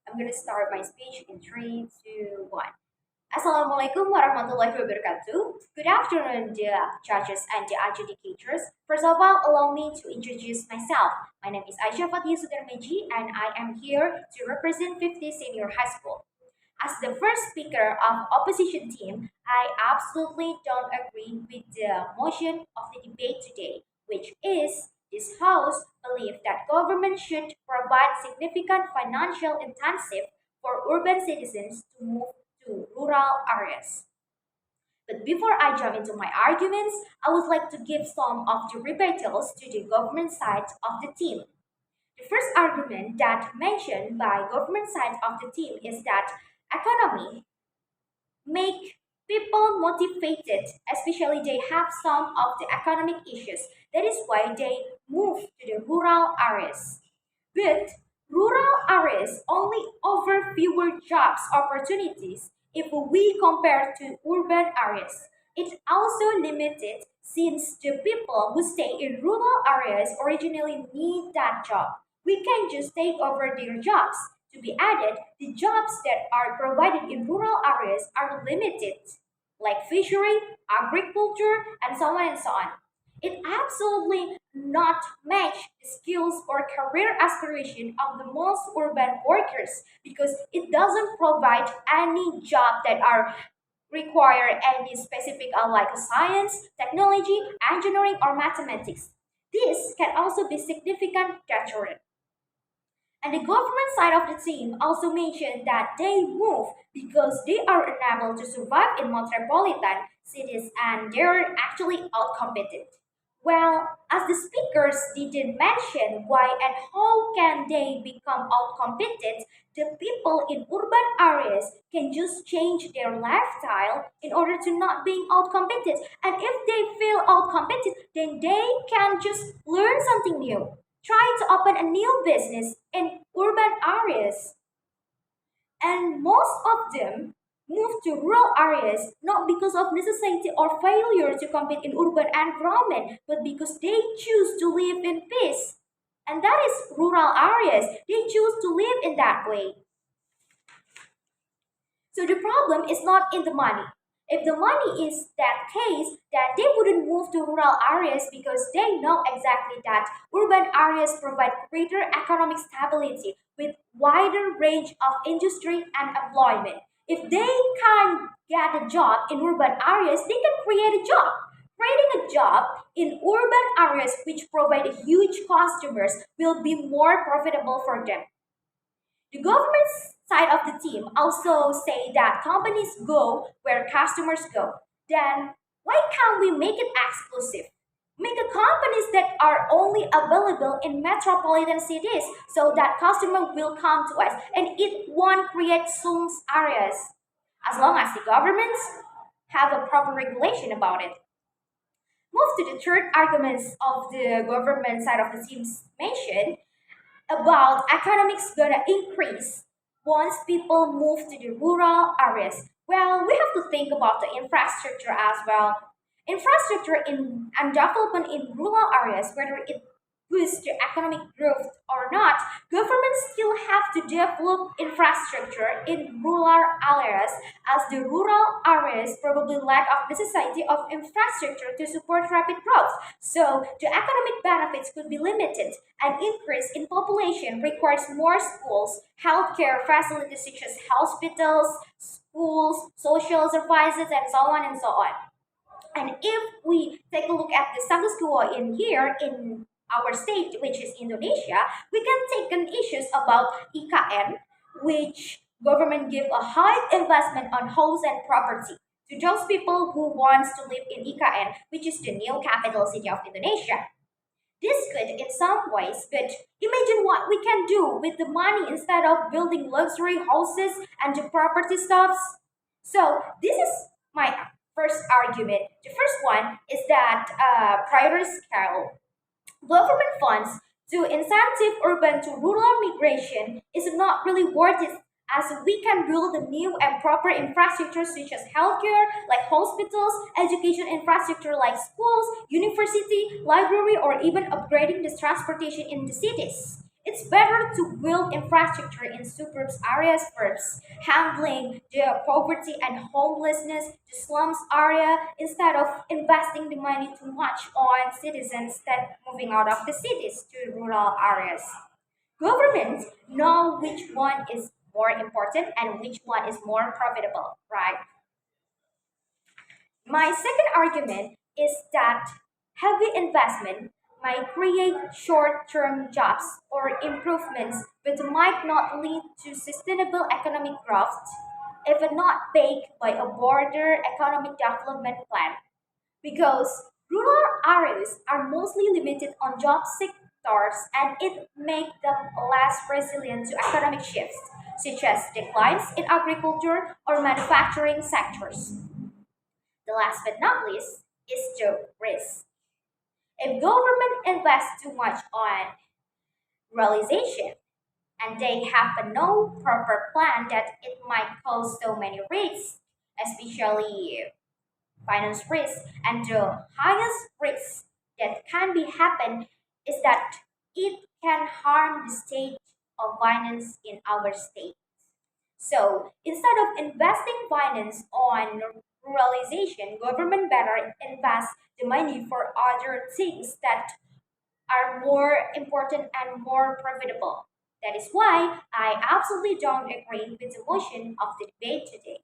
I'm going to start my speech in three, two, one. Assalamualaikum warahmatullahi wabarakatuh. Good afternoon, dear judges and dear adjudicators. First of all, allow me to introduce myself. My name is Aisyah Fathia Sudarmaji, and I am here to represent 50 Senior High School. As the first speaker of opposition team, I absolutely don't agree with the motion of the debate today, which is this House believes that government should provide significant financial incentive for urban citizens to move to rural areas. But before I jump into my arguments, I would like to give some of the rebuttals to the government side of the team. The first argument that mentioned by government side of the team is that economy make people motivated, especially they have some of the economic issues. That is why they move to the rural areas. But rural areas only offer fewer jobs opportunities if we compare to urban areas. It's also limited since the people who stay in rural areas originally need that job. We can just take over their jobs. To be added, the jobs that are provided in rural areas are limited, like fishery, agriculture, and so on and so on. It absolutely not match the skills or career aspiration of the most urban workers because it doesn't provide any job that are require any specific like science, technology, engineering, or mathematics. This can also be significant deterrent. And the government side of the team also mentioned that they move because they are unable to survive in metropolitan cities and they're actually outcompeted. Well, as the speakers didn't mention why and how can they become outcompeted, the people in urban areas can just change their lifestyle in order to not being outcompeted. And if they feel outcompeted, then they can just learn something new. Try to open a new business in urban areas. And most of them move to rural areas not because of necessity or failure to compete in urban environment, but because they choose to live in peace. And that is rural areas. They choose to live in that way. So the problem is not in the money. If the money is that case, then they wouldn't move to rural areas because they know exactly that urban areas provide greater economic stability with wider range of industry and employment. If they can get a job in urban areas, they can create a job. Creating a job in urban areas which provide huge customers will be more profitable for them. The government side of the team also say that companies go where customers go. Then why can't we make it exclusive? Make the companies that are only available in metropolitan cities so that customer will come to us and it won't create slums areas as long as the governments have a proper regulation about it. Move to the third arguments of the government side of the team's mention about economics gonna increase once people move to the rural areas. Well, we have to think about the infrastructure as well. Infrastructure in and development in rural areas, whether it boosts the economic growth or not, governments still have to develop infrastructure in rural areas as the rural areas probably lack of necessity of infrastructure to support rapid growth. So the economic benefits could be limited. An increase in population requires more schools, healthcare facilities such as hospitals, schools, social services, and so on and so on. And if we take a look at the status quo in here in our state, which is Indonesia, we can take an issues about IKN, which government give a high investment on house and property to those people who wants to live in IKN, which is the new capital city of Indonesia. This could in some ways, but imagine what we can do with the money instead of building luxury houses and the property stuffs. So this is my first argument. The first one is that priority scale. Government funds to incentive urban to rural migration is not really worth it as we can build a new and proper infrastructure such as healthcare like hospitals, education infrastructure like schools, university, library or even upgrading the transportation in the cities. It's better to build infrastructure in suburbs areas first, handling the poverty and homelessness to slums area instead of investing the money too much on citizens that moving out of the cities to rural areas. Governments know which one is more important and which one is more profitable, right? My second argument is that heavy investment might create short term jobs or improvements but might not lead to sustainable economic growth if not backed by a broader economic development plan. Because rural areas are mostly limited on job sectors and it makes them less resilient to economic shifts, such as declines in agriculture or manufacturing sectors. The last but not least is the risk. If government invests too much on realization and they have no proper plan that it might cause so many risks, especially finance risk, and the highest risk that can be happen is that it can harm the state of finance in our state. So instead of investing finance on ruralization, government better invest the money for other things that are more important and more profitable. That is why I absolutely don't agree with the motion of the debate today.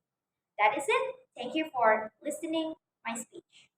That is it. Thank you for listening my speech.